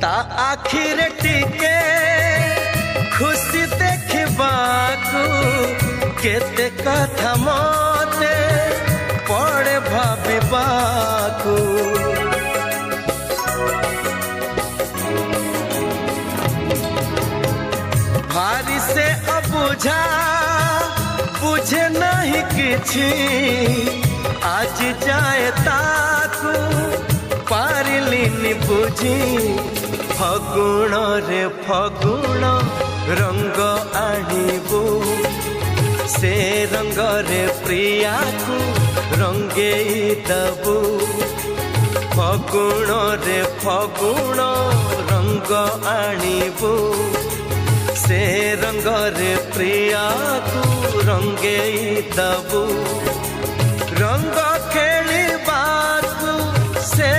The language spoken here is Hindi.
ता आखिर टिके खुशी देखबाकू केते कथा मते पड़े भाबिबाकू भारी से अबुझा बुझे नहीं किछि आज जाए ताकू पारिलिनी बुझी फगुण रे फगुण रंग आनिबू से रंग रे प्रिया को रंगे दबू फगुण रे फगुण रंग आनिबू से रंग रे प्रिया को रंगे दबू रंग खेलिबाकू से